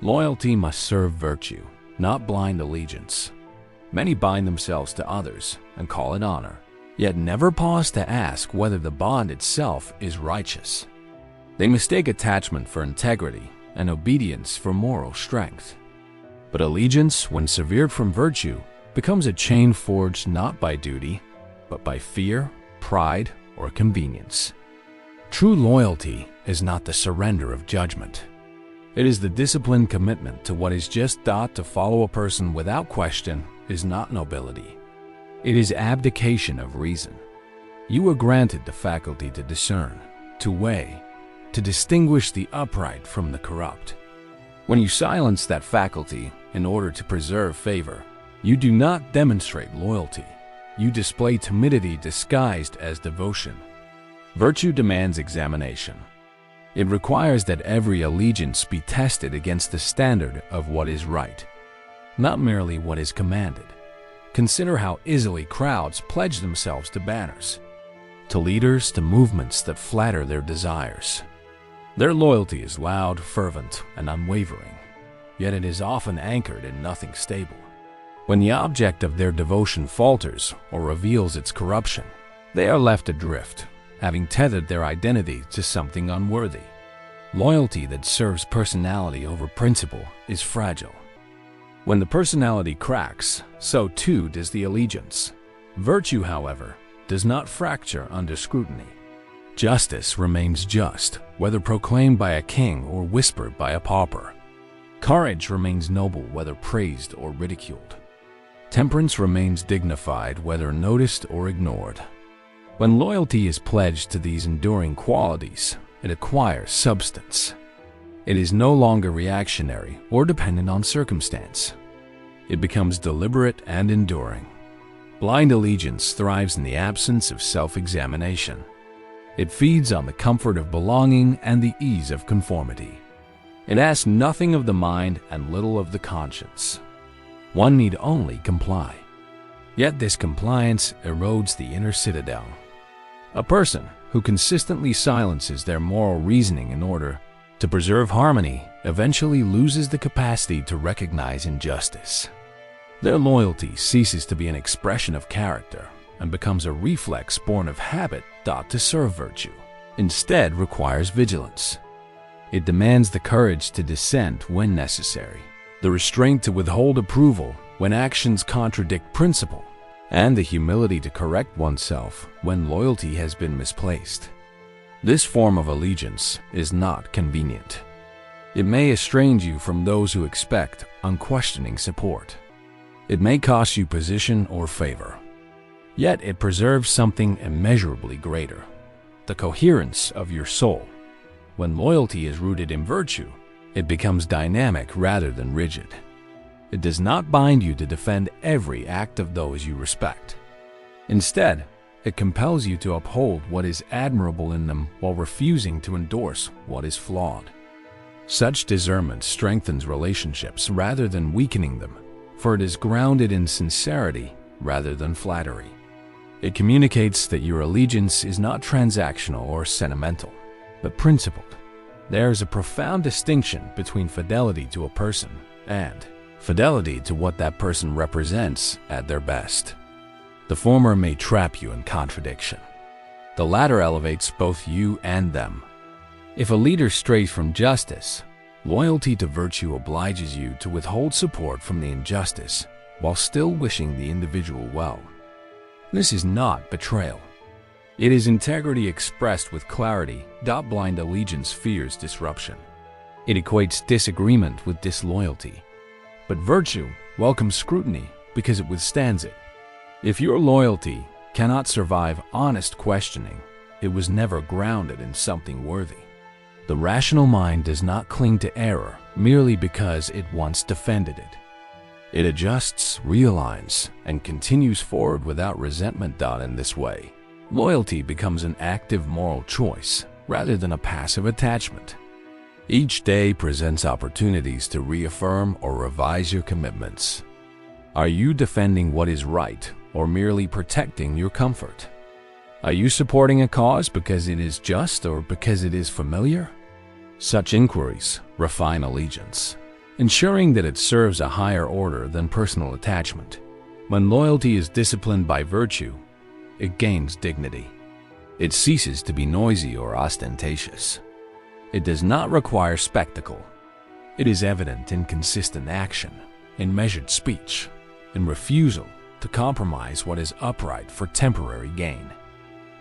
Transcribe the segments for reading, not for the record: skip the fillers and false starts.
Loyalty must serve virtue, not blind allegiance. Many bind themselves to others and call it honor, yet never pause to ask whether the bond itself is righteous. They mistake attachment for integrity and obedience for moral strength. But allegiance, when severed from virtue, becomes a chain forged not by duty, but by fear, pride, or convenience. True loyalty is not the surrender of judgment. It is the disciplined commitment to what is just thought. To follow a person without question is not nobility. It is abdication of reason. You are granted the faculty to discern, to weigh, to distinguish the upright from the corrupt. When you silence that faculty in order to preserve favor, you do not demonstrate loyalty. You display timidity disguised as devotion. Virtue demands examination. It requires that every allegiance be tested against the standard of what is right, not merely what is commanded. Consider how easily crowds pledge themselves to banners, to leaders, to movements that flatter their desires. Their loyalty is loud, fervent, and unwavering, yet it is often anchored in nothing stable. When the object of their devotion falters or reveals its corruption, they are left adrift, having tethered their identity to something unworthy. Loyalty that serves personality over principle is fragile. When the personality cracks, so too does the allegiance. Virtue, however, does not fracture under scrutiny. Justice remains just, whether proclaimed by a king or whispered by a pauper. Courage remains noble, whether praised or ridiculed. Temperance remains dignified, whether noticed or ignored. When loyalty is pledged to these enduring qualities, it acquires substance. It is no longer reactionary or dependent on circumstance. It becomes deliberate and enduring. Blind allegiance thrives in the absence of self-examination. It feeds on the comfort of belonging and the ease of conformity. It asks nothing of the mind and little of the conscience. One need only comply. Yet this compliance erodes the inner citadel. A person who consistently silences their moral reasoning in order to preserve harmony eventually loses the capacity to recognize injustice. Their loyalty ceases to be an expression of character and becomes a reflex born of habit thought to serve virtue. Instead, requires vigilance. It demands the courage to dissent when necessary, the restraint to withhold approval when actions contradict principle, and the humility to correct oneself when loyalty has been misplaced. This form of allegiance is not convenient. It may estrange you from those who expect unquestioning support. It may cost you position or favor. Yet it preserves something immeasurably greater, the coherence of your soul. When loyalty is rooted in virtue, it becomes dynamic rather than rigid. It does not bind you to defend every act of those you respect. Instead, it compels you to uphold what is admirable in them while refusing to endorse what is flawed. Such discernment strengthens relationships rather than weakening them, for it is grounded in sincerity rather than flattery. It communicates that your allegiance is not transactional or sentimental, but principled. There is a profound distinction between fidelity to a person and fidelity to what that person represents at their best. The former may trap you in contradiction. The latter elevates both you and them. If a leader strays from justice, loyalty to virtue obliges you to withhold support from the injustice while still wishing the individual well. This is not betrayal. It is integrity expressed with clarity. Blind allegiance fears disruption. It equates disagreement with disloyalty. But virtue welcomes scrutiny because it withstands it. If your loyalty cannot survive honest questioning, it was never grounded in something worthy. The rational mind does not cling to error merely because it once defended it. It adjusts, realigns, and continues forward without resentment. In this way, loyalty becomes an active moral choice rather than a passive attachment. Each day presents opportunities to reaffirm or revise your commitments. Are you defending what is right or merely protecting your comfort? Are you supporting a cause because it is just or because it is familiar? Such inquiries refine allegiance. ensuring that it serves a higher order than personal attachment. When loyalty is disciplined by virtue, it gains dignity. It ceases to be noisy or ostentatious. It does not require spectacle. It is evident in consistent action, in measured speech, in refusal to compromise what is upright for temporary gain.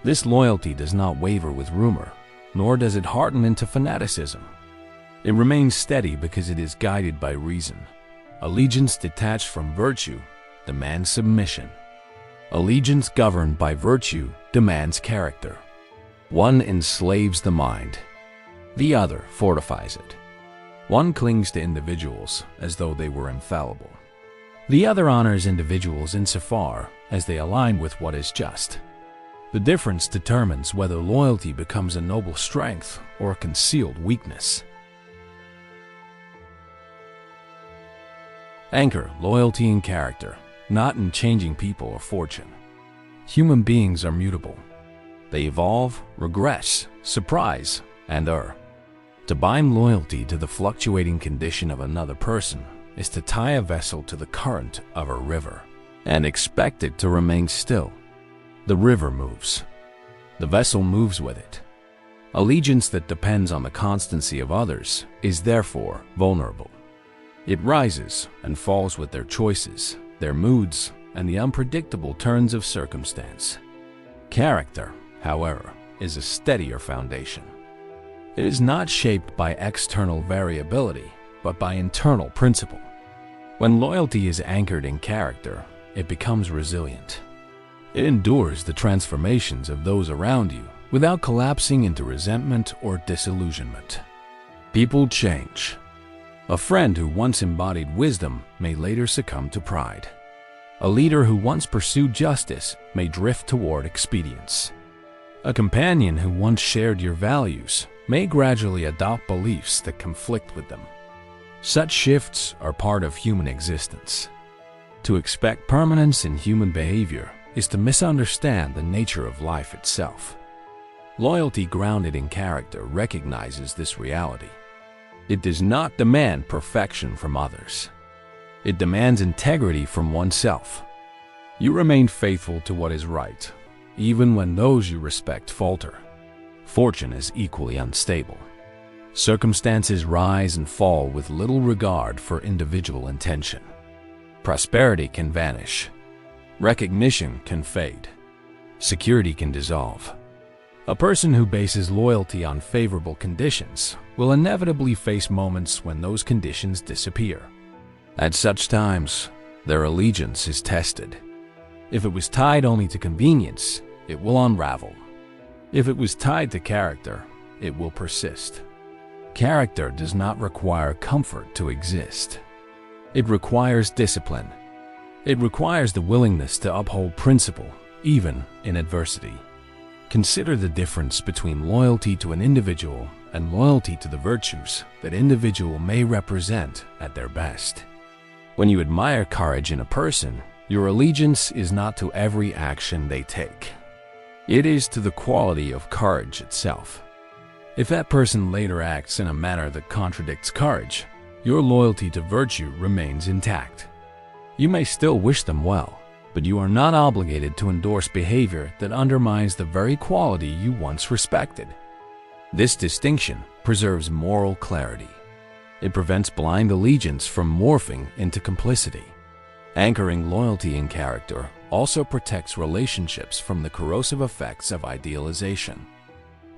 This loyalty does not waver with rumor, nor does it harden into fanaticism. It remains steady because it is guided by reason. Allegiance detached from virtue demands submission. Allegiance governed by virtue demands character. One enslaves the mind, the other fortifies it. One clings to individuals as though they were infallible. The other honors individuals insofar as they align with what is just. The difference determines whether loyalty becomes a noble strength or a concealed weakness. Anchor loyalty in character, not in changing people or fortune. Human beings are mutable. They evolve, regress, surprise, and err. To bind loyalty to the fluctuating condition of another person is to tie a vessel to the current of a river and expect it to remain still. The river moves. The vessel moves with it. Allegiance that depends on the constancy of others is therefore vulnerable. It rises and falls with their choices, their moods, and the unpredictable turns of circumstance. Character, however, is a steadier foundation. It is not shaped by external variability, but by internal principle. When loyalty is anchored in character, it becomes resilient. It endures the transformations of those around you without collapsing into resentment or disillusionment. People change. A friend who once embodied wisdom may later succumb to pride. A leader who once pursued justice may drift toward expedience. A companion who once shared your values may gradually adopt beliefs that conflict with them. Such shifts are part of human existence. To expect permanence in human behavior is to misunderstand the nature of life itself. Loyalty grounded in character recognizes this reality. It does not demand perfection from others. It demands integrity from oneself. You remain faithful to what is right, even when those you respect falter. Fortune is equally unstable. Circumstances rise and fall with little regard for individual intention. Prosperity can vanish. Recognition can fade. Security can dissolve. A person who bases loyalty on favorable conditions will inevitably face moments when those conditions disappear. At such times, their allegiance is tested. If it was tied only to convenience, it will unravel. If it was tied to character, it will persist. Character does not require comfort to exist. It requires discipline. It requires the willingness to uphold principle, even in adversity. Consider the difference between loyalty to an individual and loyalty to the virtues that individual may represent at their best. When you admire courage in a person, your allegiance is not to every action they take. It is to the quality of courage itself. If that person later acts in a manner that contradicts courage, your loyalty to virtue remains intact. You may still wish them well, but you are not obligated to endorse behavior that undermines the very quality you once respected. This distinction preserves moral clarity. It prevents blind allegiance from morphing into complicity. Anchoring loyalty in character also protects relationships from the corrosive effects of idealization.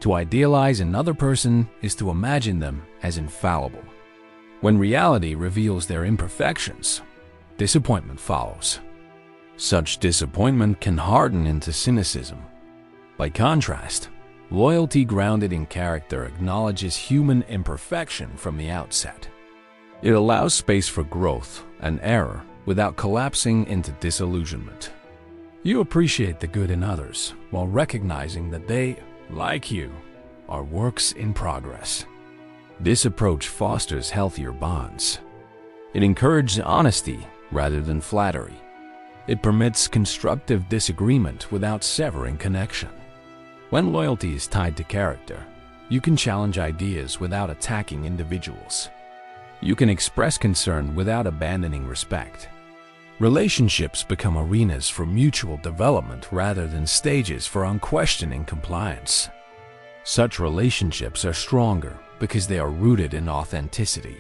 To idealize another person is to imagine them as infallible. When reality reveals their imperfections, disappointment follows. Such disappointment can harden into cynicism. By contrast, loyalty grounded in character acknowledges human imperfection from the outset. It allows space for growth and error without collapsing into disillusionment. You appreciate the good in others while recognizing that they, like you, are works in progress. This approach fosters healthier bonds. It encourages honesty rather than flattery. It permits constructive disagreement without severing connection. When loyalty is tied to character, you can challenge ideas without attacking individuals. You can express concern without abandoning respect. Relationships become arenas for mutual development rather than stages for unquestioning compliance. Such relationships are stronger because they are rooted in authenticity.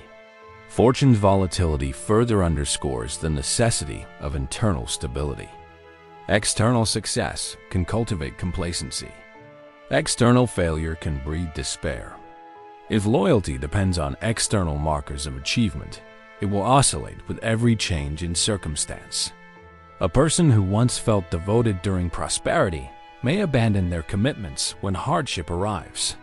Fortune's volatility further underscores the necessity of internal stability. External success can cultivate complacency. External failure can breed despair. If loyalty depends on external markers of achievement, it will oscillate with every change in circumstance. A person who once felt devoted during prosperity may abandon their commitments when hardship arrives.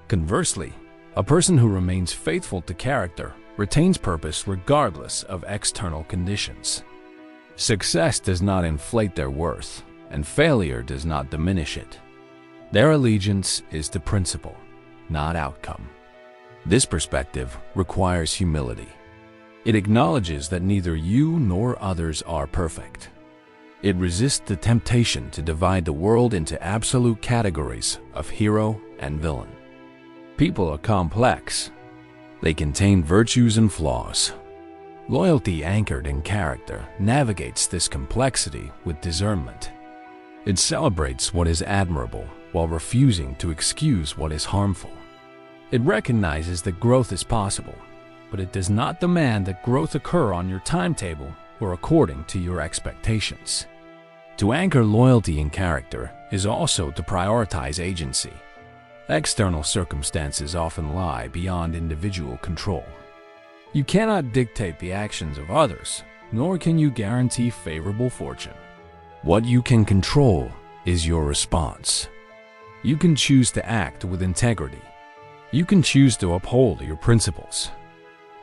Conversely, a person who remains faithful to character retains purpose regardless of external conditions. Success does not inflate their worth, and failure does not diminish it. Their allegiance is to principle, not outcome. This perspective requires humility. It acknowledges that neither you nor others are perfect. It resists the temptation to divide the world into absolute categories of hero and villain. People are complex. They contain virtues and flaws. Loyalty anchored in character navigates this complexity with discernment. It celebrates what is admirable while refusing to excuse what is harmful. It recognizes that growth is possible, but it does not demand that growth occur on your timetable or according to your expectations. To anchor loyalty in character is also to prioritize agency. External circumstances often lie beyond individual control. You cannot dictate the actions of others, nor can you guarantee favorable fortune. What you can control is your response. You can choose to act with integrity. You can choose to uphold your principles.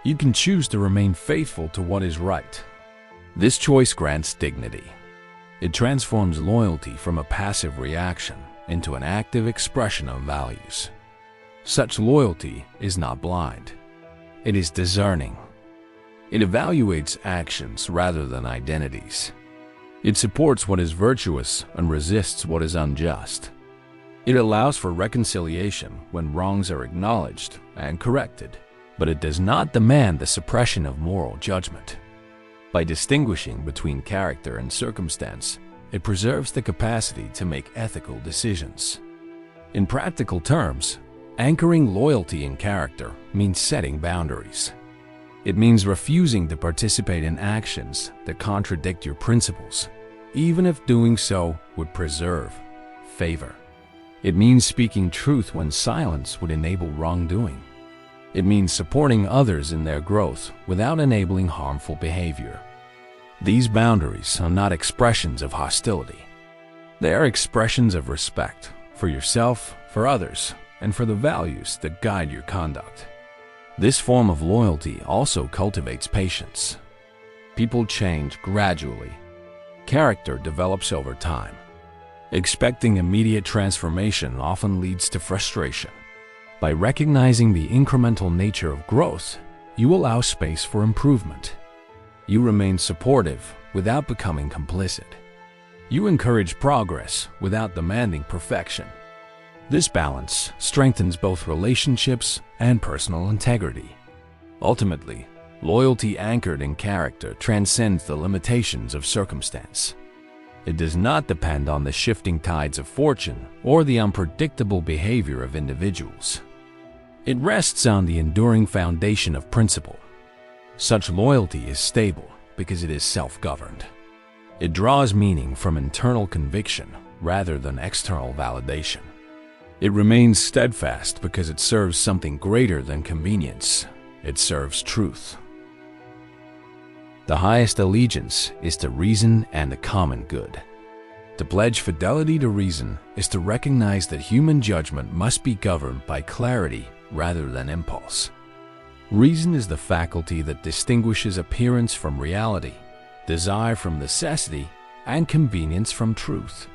You can choose to remain faithful to what is right. This choice grants dignity. It transforms loyalty from a passive reaction into an active expression of values. Such loyalty is not blind. It is discerning. It evaluates actions rather than identities. It supports what is virtuous and resists what is unjust. It allows for reconciliation when wrongs are acknowledged and corrected, but it does not demand the suppression of moral judgment. By distinguishing between character and circumstance, it preserves the capacity to make ethical decisions. In practical terms, anchoring loyalty in character means setting boundaries. It means refusing to participate in actions that contradict your principles, even if doing so would preserve favor. It means speaking truth when silence would enable wrongdoing. It means supporting others in their growth without enabling harmful behavior. These boundaries are not expressions of hostility. They are expressions of respect for yourself, for others, and for the values that guide your conduct. This form of loyalty also cultivates patience. People change gradually. Character develops over time. Expecting immediate transformation often leads to frustration. By recognizing the incremental nature of growth, you allow space for improvement. You remain supportive without becoming complicit. You encourage progress without demanding perfection. This balance strengthens both relationships and personal integrity. Ultimately, loyalty anchored in character transcends the limitations of circumstance. It does not depend on the shifting tides of fortune or the unpredictable behavior of individuals. It rests on the enduring foundation of principle. Such loyalty is stable because it is self-governed. It draws meaning from internal conviction rather than external validation. It remains steadfast because it serves something greater than convenience. It serves truth. The highest allegiance is to reason and the common good. To pledge fidelity to reason is to recognize that human judgment must be governed by clarity rather than impulse. Reason is the faculty that distinguishes appearance from reality, desire from necessity, and convenience from truth.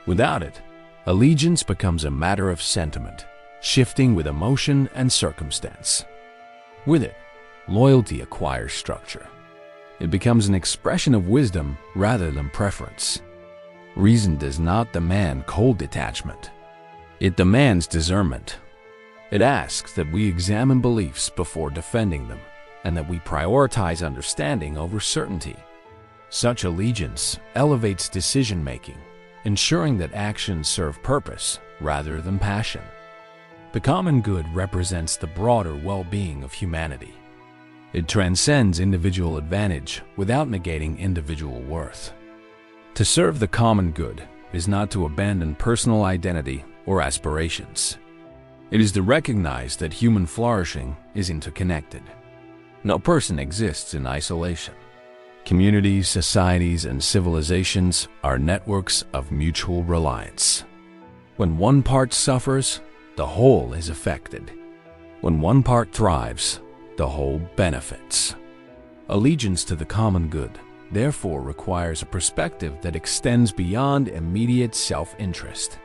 Without it, allegiance becomes a matter of sentiment, shifting with emotion and circumstance. With it, loyalty acquires structure. It becomes an expression of wisdom rather than preference. Reason does not demand cold detachment. It demands discernment. It asks that we examine beliefs before defending them and that we prioritize understanding over certainty. Such allegiance elevates decision-making, ensuring that actions serve purpose rather than passion. The common good represents the broader well-being of humanity. It transcends individual advantage without negating individual worth. To serve the common good is not to abandon personal identity or aspirations. It is to recognize that human flourishing is interconnected. No person exists in isolation. Communities, societies, and civilizations are networks of mutual reliance. When one part suffers, the whole is affected. When one part thrives, the whole benefits. Allegiance to the common good, therefore, requires a perspective that extends beyond immediate self-interest.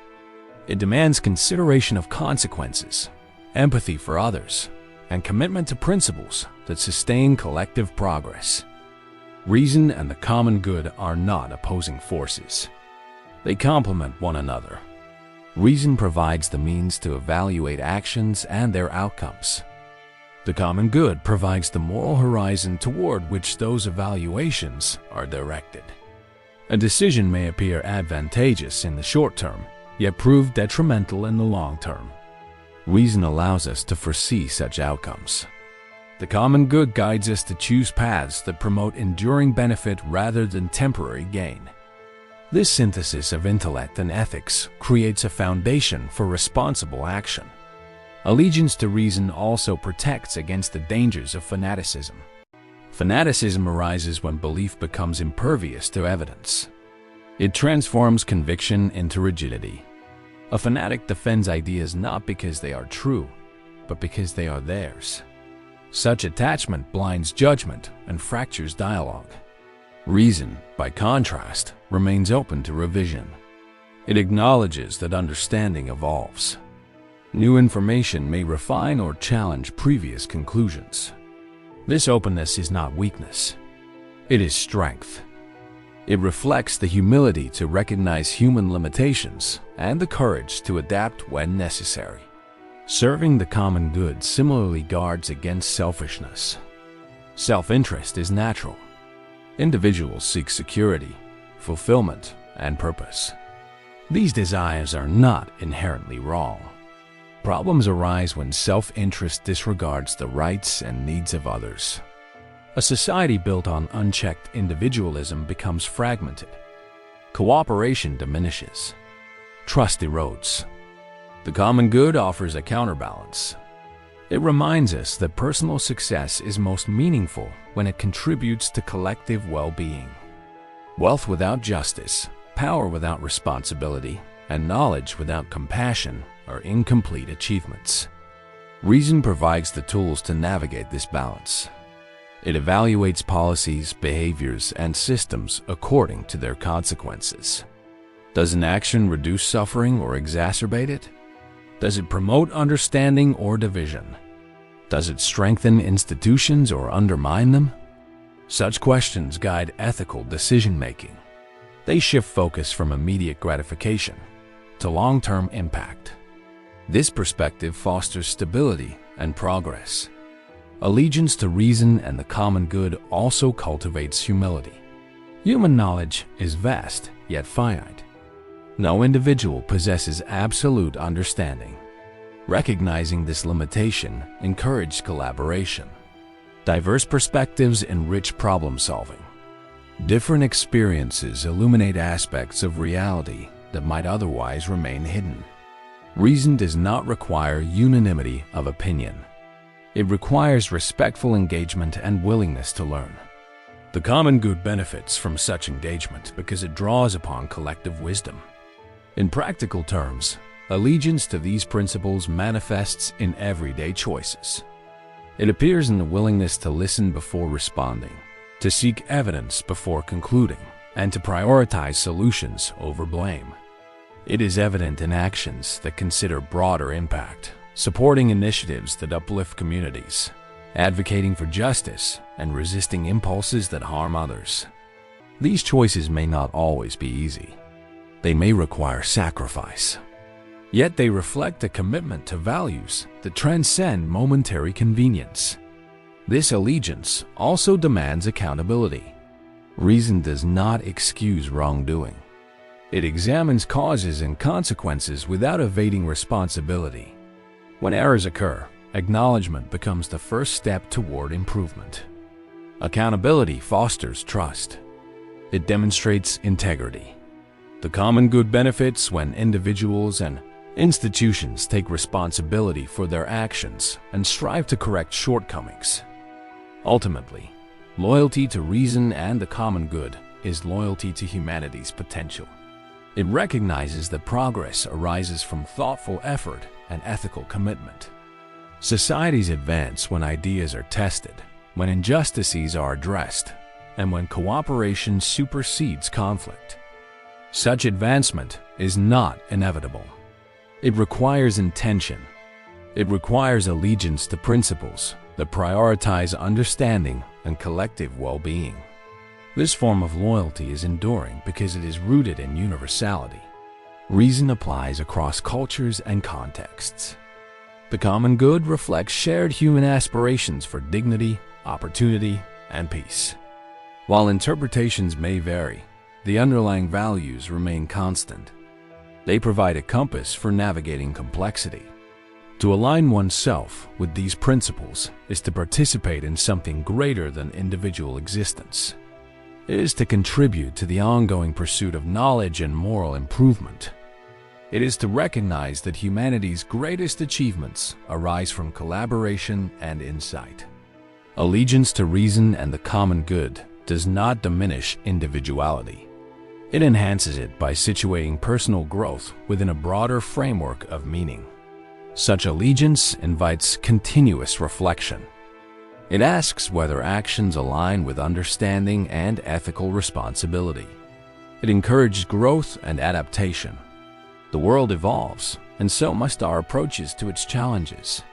It demands consideration of consequences, empathy for others, and commitment to principles that sustain collective progress. Reason and the common good are not opposing forces. They complement one another. Reason provides the means to evaluate actions and their outcomes. The common good provides the moral horizon toward which those evaluations are directed. A decision may appear advantageous in the short term, yet prove detrimental in the long term. Reason allows us to foresee such outcomes. The common good guides us to choose paths that promote enduring benefit rather than temporary gain. This synthesis of intellect and ethics creates a foundation for responsible action. Allegiance to reason also protects against the dangers of fanaticism. Fanaticism arises when belief becomes impervious to evidence. It transforms conviction into rigidity. A fanatic defends ideas not because they are true, but because they are theirs. Such attachment blinds judgment and fractures dialogue. Reason, by contrast, remains open to revision. It acknowledges that understanding evolves. New information may refine or challenge previous conclusions. This openness is not weakness. It is strength. It reflects the humility to recognize human limitations and the courage to adapt when necessary. Serving the common good similarly guards against selfishness. Self-interest is natural. Individuals seek security, fulfillment, and purpose. These desires are not inherently wrong. Problems arise when self-interest disregards the rights and needs of others. A society built on unchecked individualism becomes fragmented. Cooperation diminishes. Trust erodes. The common good offers a counterbalance. It reminds us that personal success is most meaningful when it contributes to collective well-being. Wealth without justice, power without responsibility, and knowledge without compassion are incomplete achievements. Reason provides the tools to navigate this balance. It evaluates policies, behaviors, and systems according to their consequences. Does an action reduce suffering or exacerbate it? Does it promote understanding or division? Does it strengthen institutions or undermine them? Such questions guide ethical decision-making. They shift focus from immediate gratification to long-term impact. This perspective fosters stability and progress. Allegiance to reason and the common good also cultivates humility. Human knowledge is vast yet finite. No individual possesses absolute understanding. Recognizing this limitation encourages collaboration. Diverse perspectives enrich problem-solving. Different experiences illuminate aspects of reality that might otherwise remain hidden. Reason does not require unanimity of opinion. It requires respectful engagement and willingness to learn. The common good benefits from such engagement because it draws upon collective wisdom. In practical terms, allegiance to these principles manifests in everyday choices. It appears in the willingness to listen before responding, to seek evidence before concluding, and to prioritize solutions over blame. It is evident in actions that consider broader impact, supporting initiatives that uplift communities, advocating for justice, and resisting impulses that harm others. These choices may not always be easy. They may require sacrifice. Yet they reflect a commitment to values that transcend momentary convenience. This allegiance also demands accountability. Reason does not excuse wrongdoing. It examines causes and consequences without evading responsibility. When errors occur, acknowledgement becomes the first step toward improvement. Accountability fosters trust. It demonstrates integrity. The common good benefits when individuals and institutions take responsibility for their actions and strive to correct shortcomings. Ultimately, loyalty to reason and the common good is loyalty to humanity's potential. It recognizes that progress arises from thoughtful effort and ethical commitment. Societies advance when ideas are tested, when injustices are addressed, and when cooperation supersedes conflict. Such advancement is not inevitable. It requires intention. It requires allegiance to principles that prioritize understanding and collective well-being. This form of loyalty is enduring because it is rooted in universality. Reason applies across cultures and contexts. The common good reflects shared human aspirations for dignity, opportunity, and peace. While interpretations may vary, the underlying values remain constant. They provide a compass for navigating complexity. To align oneself with these principles is to participate in something greater than individual existence. It is to contribute to the ongoing pursuit of knowledge and moral improvement. It is to recognize that humanity's greatest achievements arise from collaboration and insight. Allegiance to reason and the common good does not diminish individuality. It enhances it by situating personal growth within a broader framework of meaning. Such allegiance invites continuous reflection. It asks whether actions align with understanding and ethical responsibility. It encourages growth and adaptation. The world evolves, and so must our approaches to its challenges.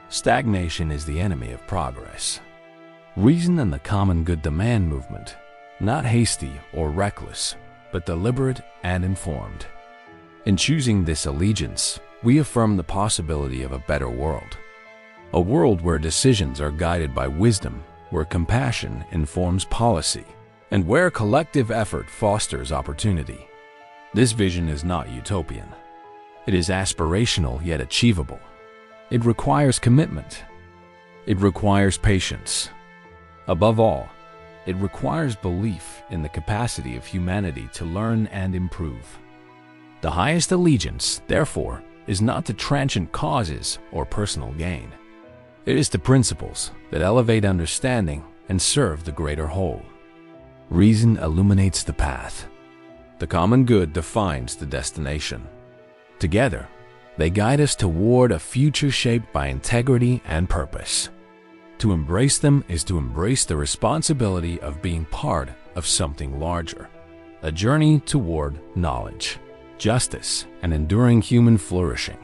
Stagnation is the enemy of progress. Reason and the common good demand movement, not hasty or reckless, but deliberate and informed. In choosing this allegiance, we affirm the possibility of a better world. A world where decisions are guided by wisdom, where compassion informs policy, and where collective effort fosters opportunity. This vision is not utopian. It is aspirational yet achievable. It requires commitment. It requires patience. Above all, it requires belief in the capacity of humanity to learn and improve. The highest allegiance, therefore, is not to transient causes or personal gain. It is to principles that elevate understanding and serve the greater whole. Reason illuminates the path. The common good defines the destination. Together, they guide us toward a future shaped by integrity and purpose. To embrace them is to embrace the responsibility of being part of something larger, a journey toward knowledge, justice, and enduring human flourishing.